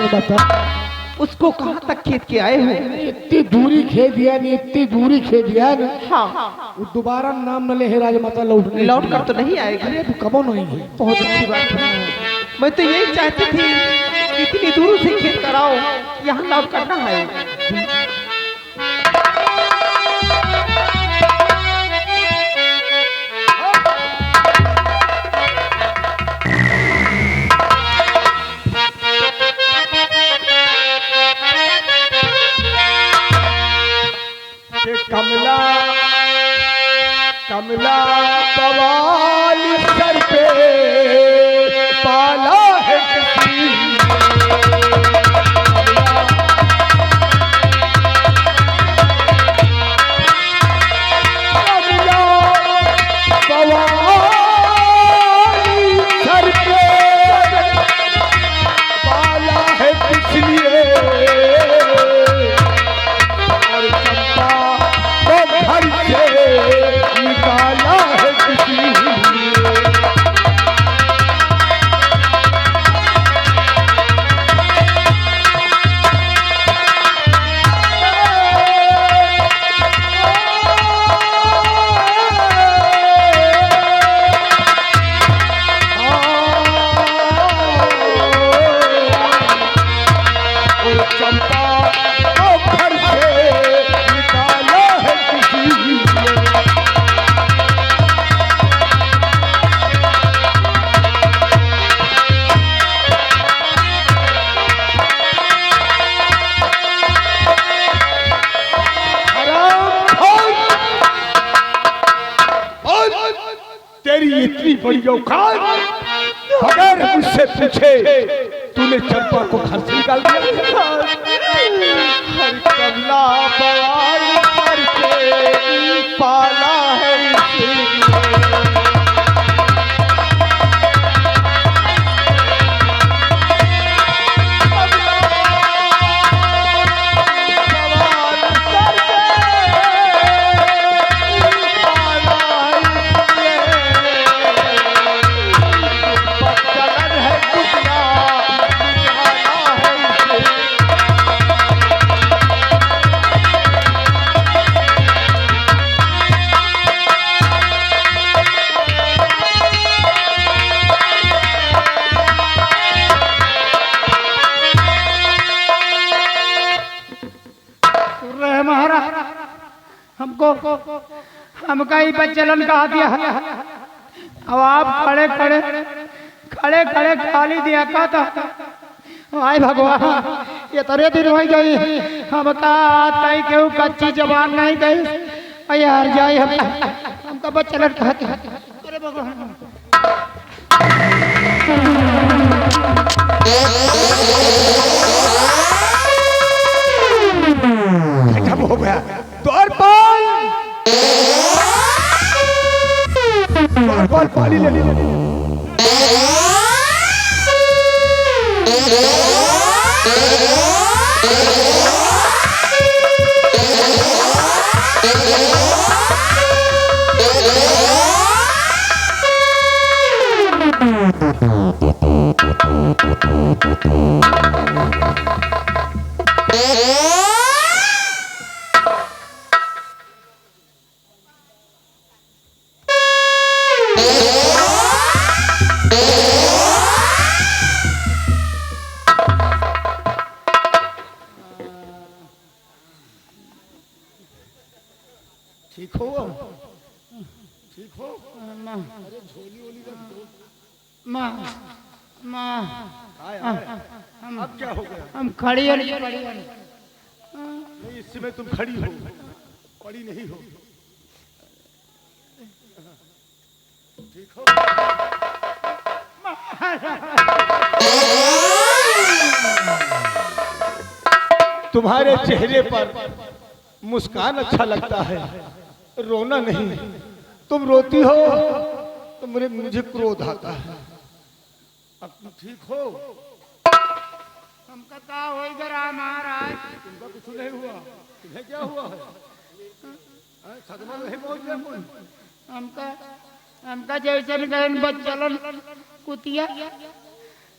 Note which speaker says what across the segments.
Speaker 1: बता
Speaker 2: उसको कहाँ तक खेद के आए हो?
Speaker 1: इतनी दूरी खेद दिया नहीं, इतनी दूरी खेद दिया ना।
Speaker 2: हाँ,
Speaker 1: वो दोबारा नाम न ले राजमाता
Speaker 2: लौट कर तो नहीं आएगी।
Speaker 1: अरे तू कब नहीं है?
Speaker 2: बहुत अच्छी बात है। मैं तो यही चाहती थी कि इतनी दूर से खेत कराओ, यहाँ लौट करना है।
Speaker 1: कमला कमला पवाल सर पे पाला है किसी। कमला पवाल सर पे पाला है किस लिए, और चंपा को घर से निकाला है किसी लिए। और चंपा को घर से निकाला है किसी लिए। तेरी इतनी बड़ी औकात, बगैर मुझसे पूछे तूने चंपा को घर से निकाल दिया।
Speaker 2: हर कमला बवाल करके पाला है इसीलिए।
Speaker 3: हमका ही बच्चलन कहा दिया। अब आप खड़े खड़े खड़े खड़े खाली दिया का था। आय भगवान, ये तरे दिन हो गई, हमका तई केहू कच्ची जबान नहीं गई यार जाए। हमका बच्चलन कहा दिया। अरे भगवान,
Speaker 1: खत्म हो गया। द्वारपाल पानी ले ली। ठीक हो? ठीक हो? अरे झोली वोली रख दो।
Speaker 3: माँ माँ
Speaker 1: अब क्या हो गया?
Speaker 3: हम खड़ी है नहीं।
Speaker 1: नहीं, इस समय तुम खड़ी हो, पड़ी नहीं हो। ठीक हो? तुम्हारे चेहरे पर मुस्कान अच्छा लगता है, रोना नहीं। तुम रोती हो तो मुझे क्रोध आता है। अब तुम ठीक हो?
Speaker 3: हमका का होएगा राम महाराज?
Speaker 1: तुमका कुछ नहीं हुआ, तुम्हें क्या हुआ है? सदमा नहीं पहुंच गया कोई?
Speaker 3: हमका जैसे गए बच्चलन कुतिया,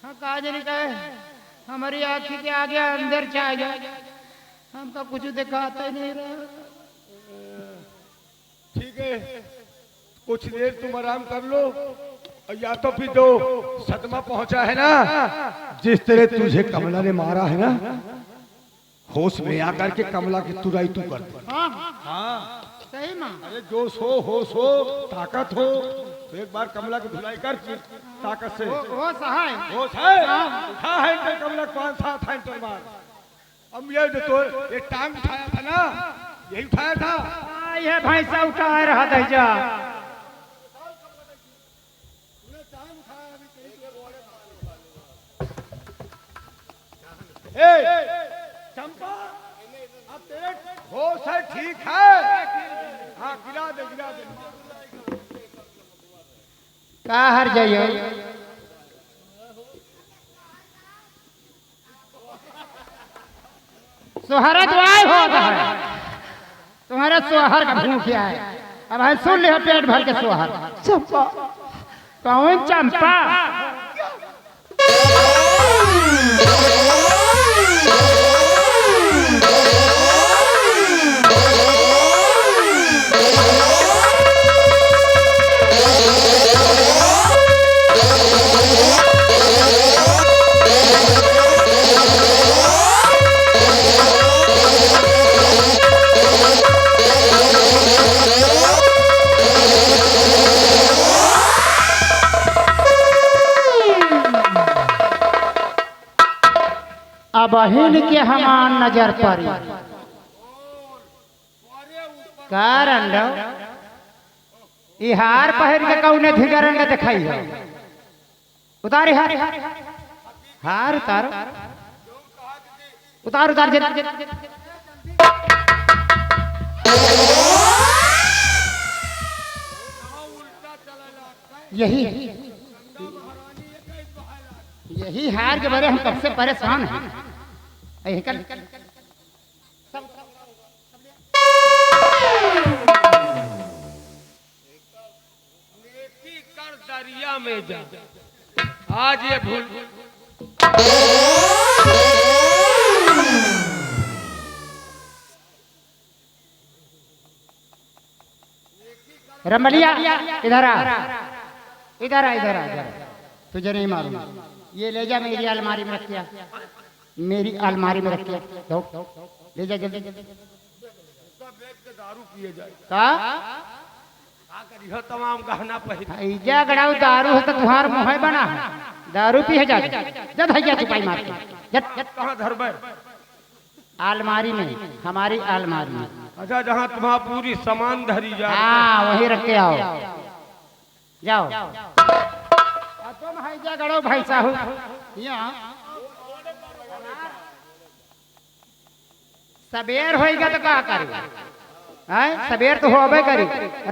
Speaker 3: हाँ काज नहीं कहे हमारी आँखी के आगे अंदर छा जाए, हमका कुछ दिखाता ही नहीं रहा।
Speaker 1: ठीक है, कुछ देर तुम आराम कर लो, और या तो फिर जो सदमा पहुंचा है ना, जिस तरह तुझे कमला ने मारा है ना, होश में आकर के कमला की तुराई तू कर दे।
Speaker 3: हाँ
Speaker 1: हाँ,
Speaker 3: सही माँ।
Speaker 1: अरे जोश हो, होश हो, ताकत हो, तो एक बार कमला की धुलाई कर ताकत से।
Speaker 3: वो सहाय
Speaker 1: होश है, उठा है तो कमला को 5-7 हैंटर मार। अब ये जो तो ये टांग उठाया था ना, यही उठाया था।
Speaker 3: ये भैंसा उठा रहा था जा।
Speaker 1: चंपा, अब तेरे होश है, ठीक है। हाँ, गिरा दे, गिरा दे।
Speaker 3: का हर जाइयो सुहारा दुआई होता है, तुम्हारा सुहार का भूखिया है। अब है सुन ले पेट भर के सुहार। चंपा कौन चंपा? बहिन के हमान नजर पड़ी कारण हार पहन के कौने धिगरन के दिखाई हो। उतारी हार, हार उतार, उतार उतार यही यही हार के बारे हम कब से परेशान हैं। कर
Speaker 1: दरिया में जा, आज ये भूल
Speaker 3: रमलिया इधर आ, इधर आ, इधर आ, तुझे नहीं मालूम। ये ले जा, मेरी अलमारी में रख दिया, मेरी अलमारी में रख दिया। ले जा जल्दी।
Speaker 1: दारू पिए जाए
Speaker 3: का
Speaker 1: तमाम गहना पहन
Speaker 3: ऐजा गड़ाऊ दारू है तो तुहार मुँह बना है, दारू पी है जा जब भैया चुपाई मार के
Speaker 1: कहाँ धरबे?
Speaker 3: अलमारी में, हमारी अलमारी में।
Speaker 1: अच्छा, जहाँ तुम्हारा पूरी सामान धरी जा।
Speaker 3: हाँ, वही रख के आओ, जाओ। तुम हैजा गड़ाऊ भाई साहू सबेर होएगा तो क्या करेगा? सबेर तो होबे करी,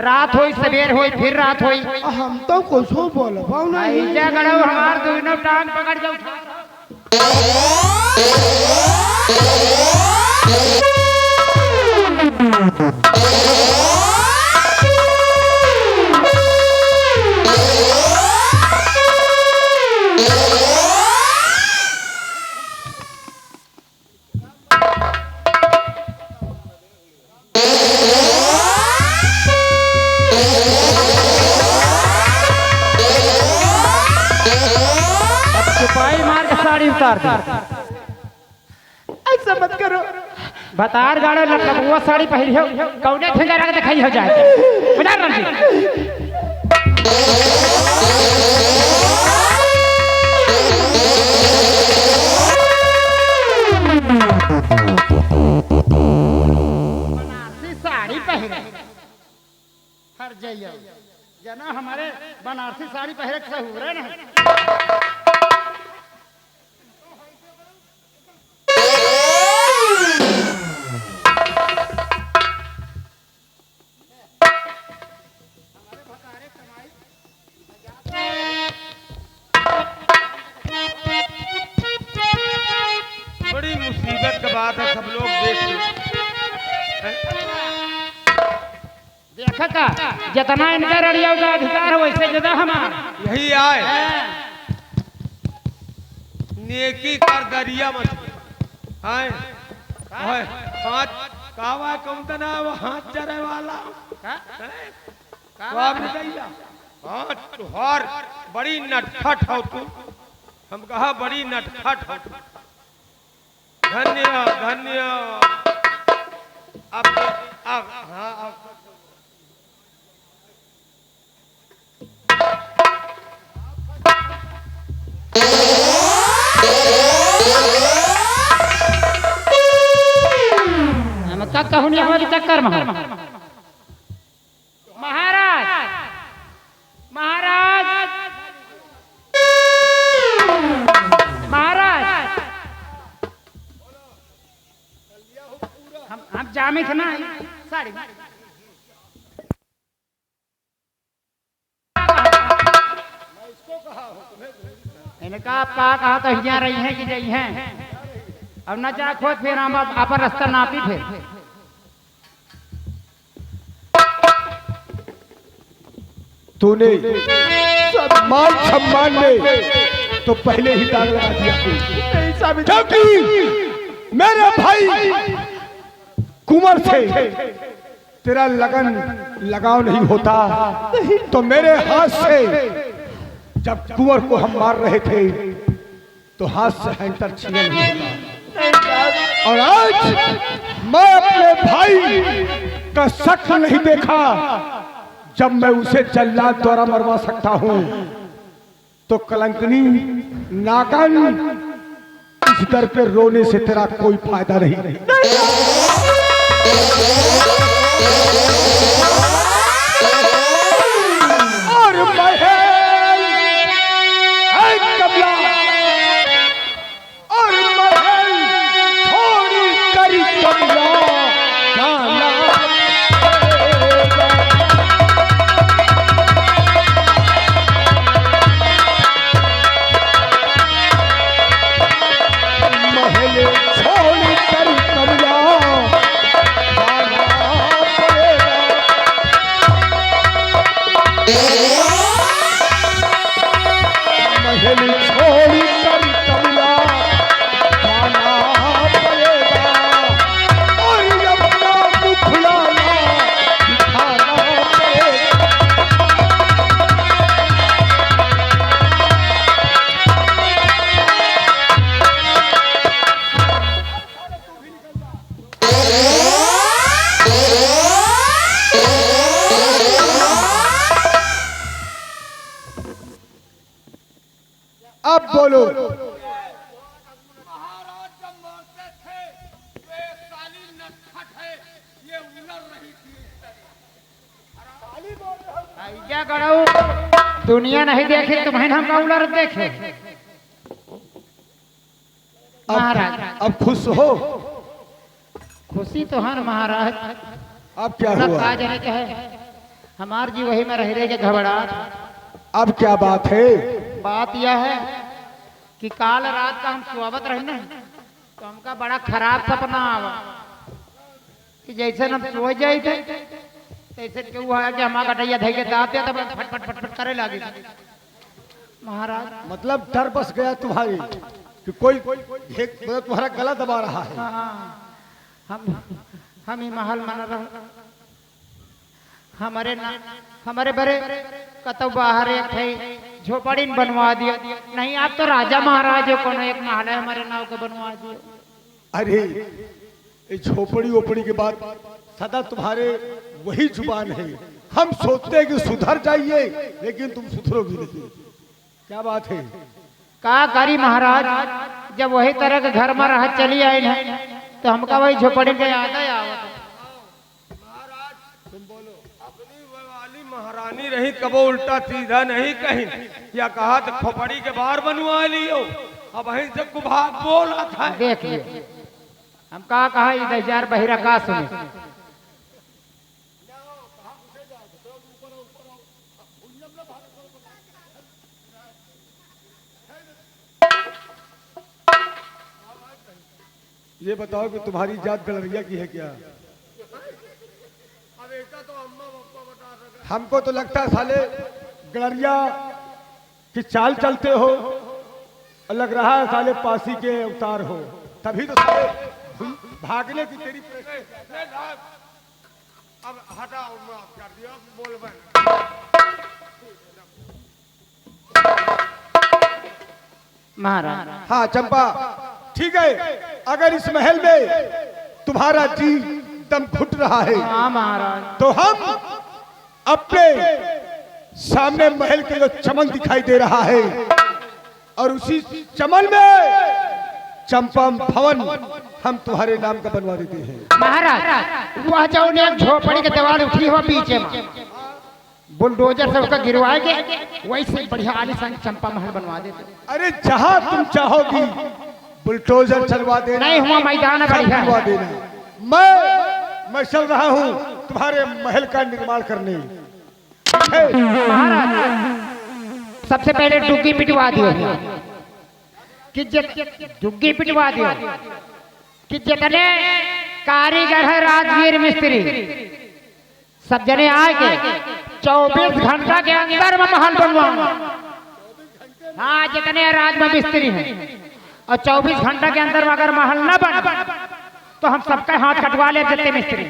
Speaker 3: रात होई सबेर होई फिर रात होई।
Speaker 2: हम तो कुछ बोल पाऊ नहीं।
Speaker 3: ऐजा गड़ाऊ हमार दोनों टांग पकड़ जाओ। उतार दे।
Speaker 2: ऐसा मत करो।
Speaker 3: बतार गाड़ो लटकबुआ साड़ी पहनी हो, कौने ठेंगा रख दिखाई हो जाए। बता रंजी बनारसी साड़ी पहने हर जाइए जना हमारे बनारसी साड़ी पहने से हो रहे ना।
Speaker 1: बड़ी मुसीबत का बात है, सब लोग
Speaker 3: देखा का जितना इनका रड़िया का अधिकार है वैसे ज्यादा हमारा
Speaker 1: यही आए। नेकी कर दरिया मत हाय हाय हाथ कावा कौन तना वो हाथ चरे वाला कावा दैया हां तुहार बड़ी नटखट हो तू हम कहा बड़ी नटखट हो धन्य धन्य अब हाँ अब
Speaker 3: हम का कहूँ नहीं हमारे चक्कर में महाराज महाराज महाराज हम जामे थे ना साड़ी इनका आप कहा तो यहाँ रही हैं कि रही हैं अब न जा खोद फिर हम आप रास्ता नापी फिर
Speaker 1: तूने सब मान सम्मान में तो पहले ही दाग लगा दिया क्योंकि मेरे भाई कुंवर से तेरा लगन लगाव नहीं होता तो मेरे हाथ से जब कुंवर को हम मार रहे थे तो हाथ से हैंटर छीना नहीं होता और आज मैं अपने भाई का शक्ल नहीं देखा जब मैं उसे जल्लाद द्वारा मरवा सकता हूं तो कलंकनी नागन इस दर पे रोने से तेरा कोई फायदा नहीं और महल है कमला और महल छोड़ी करी कमला जाना अब बोलो महाराज जब मरते थे वे साली नटखट है ये उलर रही थी
Speaker 3: क्या करो दुनिया नहीं देखे तुम्हें हम उलर देखे महाराज
Speaker 1: अब खुश हो
Speaker 3: खुशी तो है महाराज
Speaker 1: अब क्या हुआ
Speaker 3: हमार जी वही में रह रहे के घबराहट
Speaker 1: अब क्या बात है
Speaker 3: बात यह है कि काल रात का हम स्वागत रहने तो हमका बड़ा खराब सपना आवा कि जैसे हम सो जाए थे तैसे क्यों है कि हमारा गटैया धै के दाते तब फटफट फटफट करे लगे महाराज
Speaker 1: मतलब डर बस गया तुम्हारी कि कोई मतलब तुम्हारा गला दबा रहा है
Speaker 3: हम ही महल मन रह हमारे बड़े कतौ बाहर एक थे झोपड़ी बनवा दिया नहीं आप तो राजा महाराज हो कोनो एक महल है हमारे नाव को बनवा दियो
Speaker 1: अरे झोपड़ी ओपड़ी के बाद सदा तुम्हारे वही जुबान है हम सोचते हैं कि सुधर जाइए लेकिन तुम सुधरोगी नहीं क्या बात है
Speaker 3: का करी महाराज जब वही तरह के घर में रह चली आई है तो हमका वही झोपड़ी के याद है
Speaker 1: महारानी रही कबो उल्टा सीधा नहीं कहीं या कहा तो खोपड़ी के बाहर बनवा लियो अब वहीं से कुभाग बोला था
Speaker 3: देखिए हम कहा इधर बहिरा का सुने
Speaker 1: ये बताओ कि तुम्हारी जात गलरिया की है क्या हमको तो लगता है साले गलरिया की चाल चलते हो और लग रहा है साले पासी के अवतार हो, तभी तो साले भागने की तेरी अब हटाओ, माफ कर दिया, बोल बन।
Speaker 2: महाराज।
Speaker 1: हाँ चंपा, ठीक है, अगर इस महल में तुम्हारा जी दम घुट रहा है
Speaker 2: हाँ महाराज।
Speaker 1: तो हम अपने सामने महल के जो चमन दिखाई दे रहा है और उसी चमन में चंपा भवन हम तुम्हारे नाम का बनवा देते हैं।
Speaker 3: महाराज वह जो ने झोपड़ी के दीवार उठी हो पीछे में बुलडोजर से उसका गिरवाएंगे, वैसे बढ़िया आलीशान चंपा महल बनवा देते।
Speaker 1: अरे जहां तुम चाहोगी बुलडोजर चलवा देना,
Speaker 3: नहीं हुआ मैदान
Speaker 1: सब
Speaker 3: बढ़िया
Speaker 1: बनवा देना। मैं चल रहा हूं तुम्हारे महल का निर्माण करने।
Speaker 3: महाराज सबसे पहले डुग्गी पिटवा दियो कि डुग्गी पिटवा दियो कि जितने कारीगर है राजवीर मिस्त्री सब जने आके 24 घंटा के अंदर में महल बनवाऊंगा। हाँ जितने राज में मिस्त्री हैं और 24 घंटा के अंदर में अगर महल न बन तो हम सबका हाथ कटवा ले जितने मिस्त्री।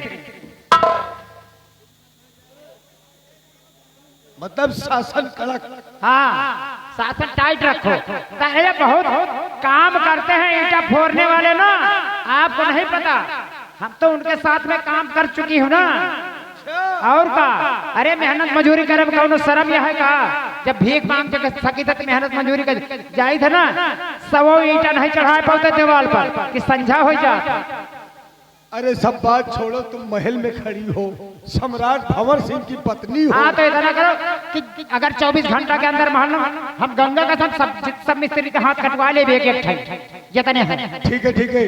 Speaker 1: मतलब शासन कड़क।
Speaker 3: हाँ शासन टाइट रखो। पहले बहुत काम करते हैं ईंटा फोड़ने वाले ना, आपको नहीं पता, हम तो उनके साथ में काम कर चुकी हूँ ना। और का अरे मेहनत मजूरी करे कौन शर्म यह है का, जब भीख मांग सकी तक मेहनत मजूरी कर जाई थे ना, सब ईंटा नहीं चढ़ा पाते दीवार पर कि संझा हो जा।
Speaker 1: अरे सब बात छोड़ो, तुम महल में खड़ी हो, सम्राट भंवर सिंह की पत्नी हो।
Speaker 3: हाँ तो इतना करो कि अगर 24 घंटा के अंदर महल हम गंगा का सब मिस्त्री के हाथ कटवा ले एक जितने हैं।
Speaker 1: ठीक है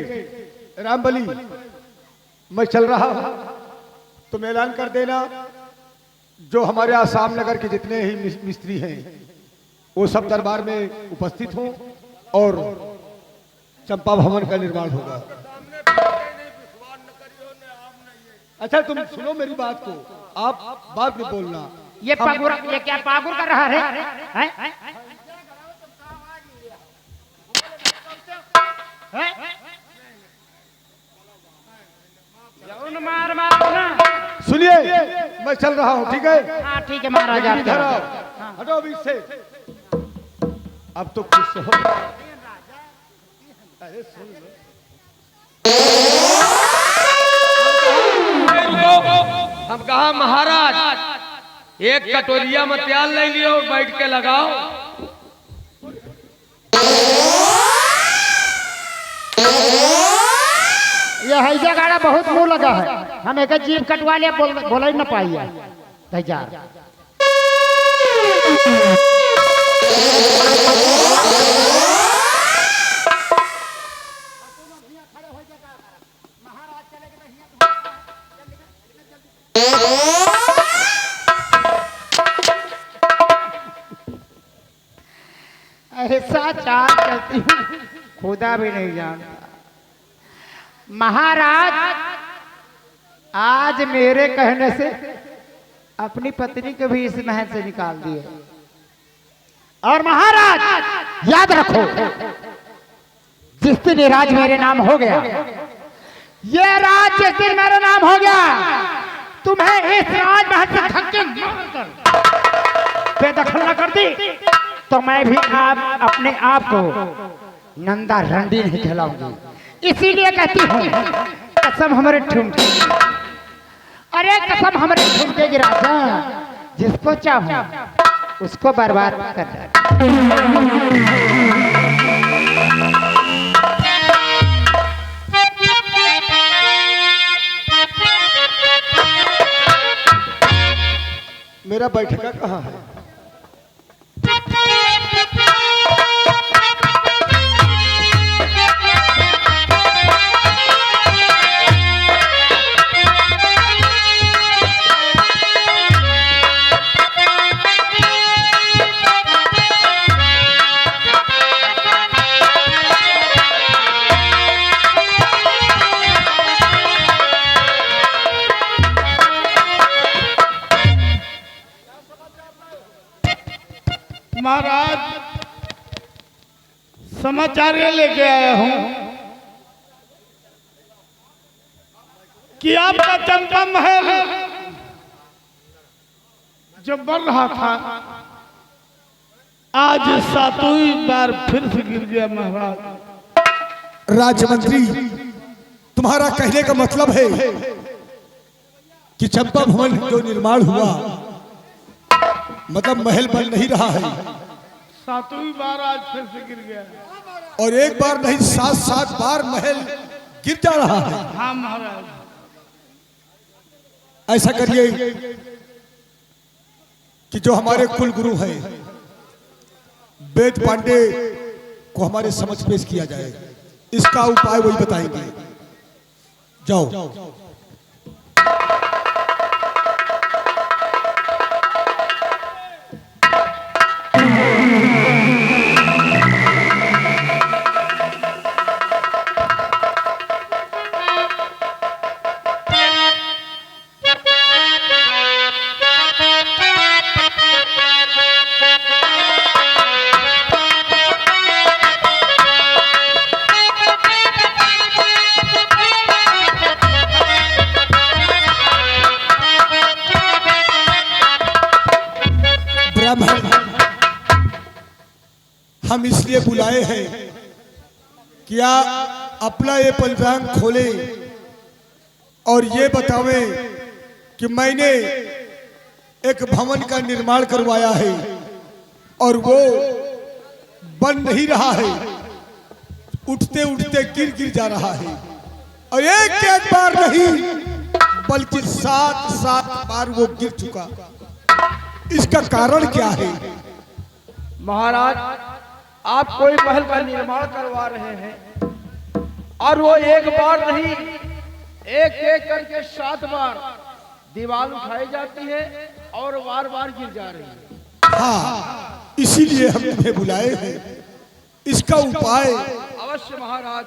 Speaker 1: रामबली, मैं चल रहा हूँ, तुम ऐलान कर देना जो हमारे आसाम नगर के जितने ही मिस्त्री हैं वो सब दरबार में उपस्थित हों और चंपा भवन का निर्माण होगा। अच्छा तुम सुनो मेरी बात को, आप बाद में बोलना।
Speaker 3: ये पागुर, ये क्या पागुर कर रहा है? मार ना।
Speaker 1: सुनिए, मैं चल रहा हूँ, ठीक है?
Speaker 3: हाँ ठीक है महाराज।
Speaker 1: इधर आओ, हटो बीच से। अब तो खुश हो। अरे सुन लो।
Speaker 4: हम कहा महाराज एक कटोरिया में तेल ले लियो, बैठ के लगाओ।
Speaker 3: ये हैजा गाड़ा बहुत मुंह लगा है, हम एक जीप कटवा लिया, बोला ही न पाइए। ऐसा चाल चलती हूँ खुदा भी नहीं जानता। महाराज आज मेरे कहने से अपनी पत्नी को भी इस महल से निकाल दिए। और महाराज याद रखो, जिस दिन ये राज मेरे नाम हो गया, ये राज जिस दिन मेरा नाम हो गया, तुम्हें इस राजमहल से धक्के मारकर बेदखल न कर दी तो मैं भी अपने आप को नंदा रंडी नहीं कहलाऊंगी। इसीलिए कहती हूँ कसम हमारे ठुमके, अरे कसम हमारे ठुमके की राजा, जिसको चाहूं उसको बर्बाद कर डाल।
Speaker 1: मेरा बैठका कहाँ है?
Speaker 3: समाचार ये लेके आया हूं कि आपका चंपा महल जो बन रहा था आज सातवीं बार फिर से गिर गया महाराज।
Speaker 1: राजमंत्री, तुम्हारा कहने का मतलब है कि चंपा भवन जो निर्माण हुआ मतलब महल बन नहीं रहा है,
Speaker 3: सातवीं बार आज फिर से गिर गया।
Speaker 1: और एक बार नहीं 7-7 बार महल गिर जा रहा है।
Speaker 3: हाँ महाराज।
Speaker 1: ऐसा करिए कि जो हमारे कुल गुरु हैं वेद पांडे को हमारे समझ पेश किया जाए, इसका उपाय वही बताएंगे। जाओ। हम इसलिए बुलाए हैं कि आप अपना ये पंचांग खोले और ये बतावें कि मैंने एक भवन का निर्माण करवाया है और वो बन नहीं रहा है, उठते उठते गिर गिर जा रहा है, और एक बार नहीं बल्कि 7-7 बार वो गिर चुका। इसका कारण क्या है?
Speaker 4: महाराज, आप कोई महल का निर्माण करवा रहे हैं और वो एक बार नहीं एक एक करके 7 बार दीवार उठाई जाती है और बार बार गिर जा रही है।
Speaker 1: हाँ, इसीलिए हम तुम्हें बुलाए हैं। इसका उपाय
Speaker 4: अवश्य महाराज।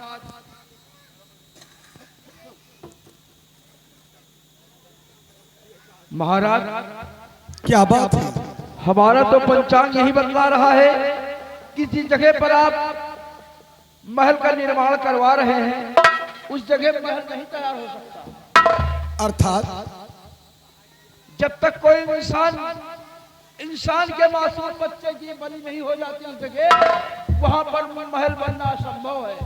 Speaker 4: महाराज,
Speaker 1: क्या बात है?
Speaker 4: हमारा तो पंचांग यही बतला रहा है किसी जगह पर आप महल का निर्माण करवा रहे हैं, उस जगह महल नहीं तैयार हो सकता।
Speaker 1: अर्थात
Speaker 4: जब तक कोई इंसान के मासूम बच्चे की बलि नहीं हो जाती उस जगह वहां पर महल बनना असंभव है,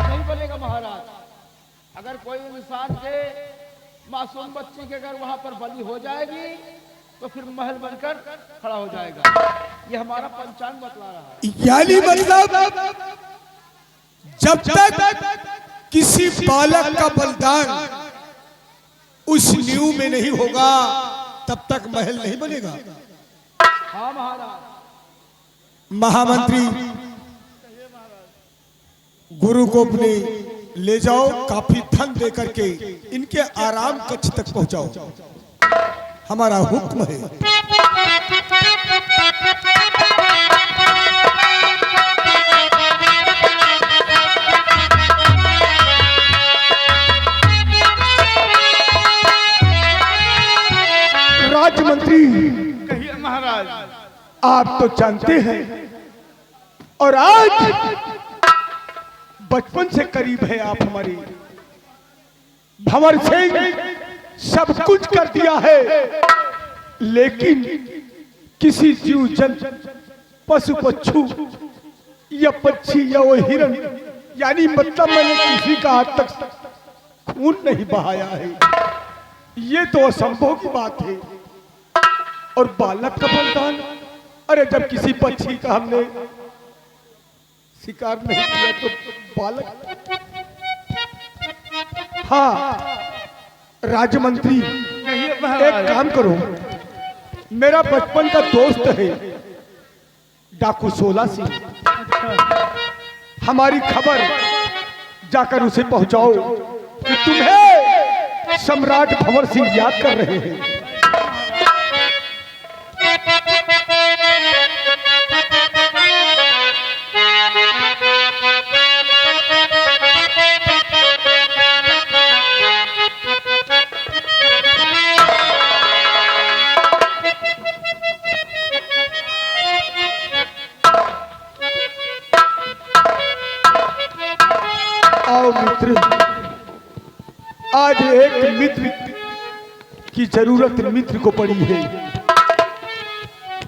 Speaker 4: नहीं बनेगा महाराज। अगर कोई इंसान के मासूम बच्चे की अगर वहां पर बलि हो जाएगी तो फिर महल बनकर खड़ा हो जाएगा। ये हमारा पंचांग बतला रहा है।
Speaker 1: यानी मतलब जब तक किसी बालक का बलिदान उस नींव में नहीं होगा तब तक महल नहीं बनेगा।
Speaker 4: हाँ महाराज।
Speaker 1: महामंत्री, गुरु को अपने ले जाओ, काफी धन देकर के इनके आराम कक्ष तक पहुंचाओ, हमारा हुक्म है। राजमंत्री,
Speaker 3: कहिए महाराज।
Speaker 1: आप तो जानते हैं और आज बचपन से करीब है आप हमारी। भंवर सिंह सब कुछ कर दिया है, लेकिन किसी जीव जंतु, पशु पक्षु या पक्षी या वो हिरण, यानी मतलब मैंने किसी का आज तक खून नहीं बहाया है। ये तो असंभव की बात है। और बालक का बलिदान, अरे जब किसी पक्षी का हमने शिकार नहीं किया तो बालक। हाँ राजमंत्री, एक काम करो, मेरा बचपन का दोस्त है डाकू 16 सिंह, हमारी खबर जाकर उसे पहुंचाओ कि तुम्हें सम्राट भंवर सिंह याद कर रहे हैं। आओ मित्र, आज एक मित्र की जरूरत मित्र को पड़ी है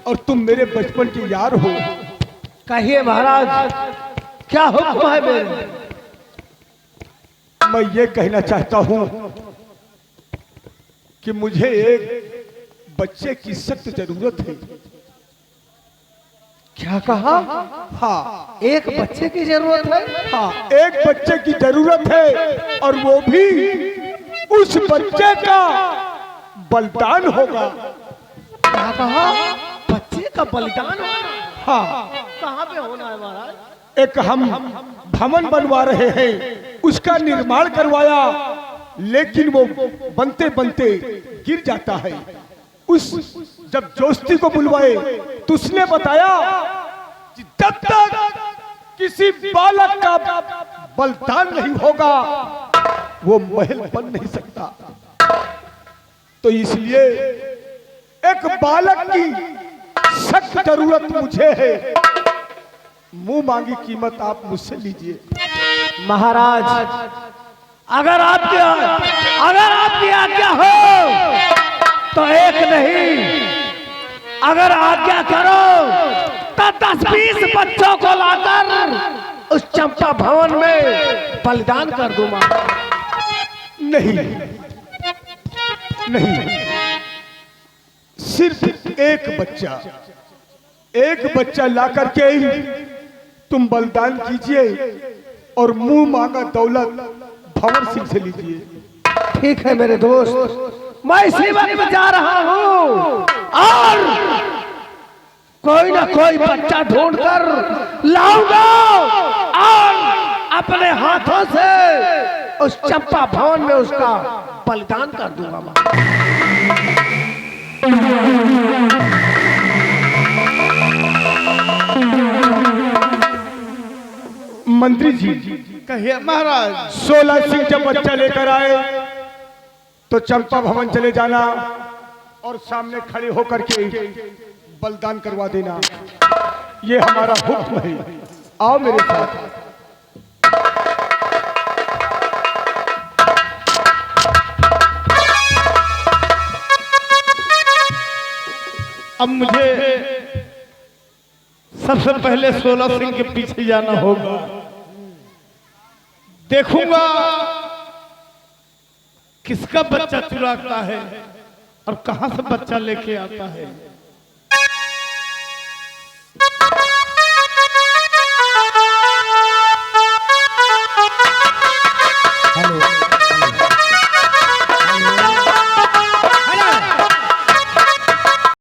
Speaker 1: और तुम मेरे बचपन के यार हो।
Speaker 2: कहिए महाराज, क्या हुक्म है मेरे?
Speaker 1: मैं ये कहना चाहता हूं कि मुझे एक बच्चे की सख्त जरूरत है।
Speaker 2: क्या कहा?
Speaker 1: हाँ,
Speaker 2: एक बच्चे की जरूरत है?
Speaker 1: हाँ, एक बच्चे की जरूरत है और वो भी उस बच्चे का बलिदान होगा।
Speaker 2: क्या कहा? बच्चे का बलिदान होना?
Speaker 1: हाँ,
Speaker 2: कहाँ पे होना है महाराज?
Speaker 1: एक हम भवन बनवा रहे हैं, उसका निर्माण करवाया, लेकिन वो बनते बनते गिर जाता है। जब जोस्ती को बुलवाए तो उसने बताया कि जब तक किसी बालक का बलिदान नहीं होगा वो महल बन नहीं सकता। तो इसलिए एक बालक की सख्त जरूरत मुझे है। मुंह मांगी कीमत आप मुझसे लीजिए।
Speaker 2: महाराज, अगर आपकी आज्ञा हो तो एक नहीं, अगर आज्ञा करो तो 10-20 बच्चों को लाकर उस चंपा भवन में बलिदान कर दूंगा।
Speaker 1: नहीं नहीं, सिर्फ एक बच्चा ला करके ही तुम बलिदान कीजिए और मुंह मांगा दौलत भंवर सिंह से लीजिए।
Speaker 2: ठीक है मेरे दोस्त, मैं इसी वक्त जा रहा हूँ और कोई ना कोई बच्चा ढूंढकर लाऊंगा और अपने हाथों से उस चंपा भवन में उसका बलिदान कर दूंगा।
Speaker 1: मंत्री जी,
Speaker 4: कहिए महाराज।
Speaker 1: 16 सिंह जब बच्चा लेकर आए तो चंपा भवन चले जाना और सामने खड़े होकर के बलिदान करवा देना, ये हमारा हुक्म है। आओ मेरे साथ।
Speaker 3: अब मुझे सबसे पहले 16 सिंह के पीछे जाना होगा। देखूंगा किसका बच्चा चुराता है और कहां से बच्चा लेके आता है।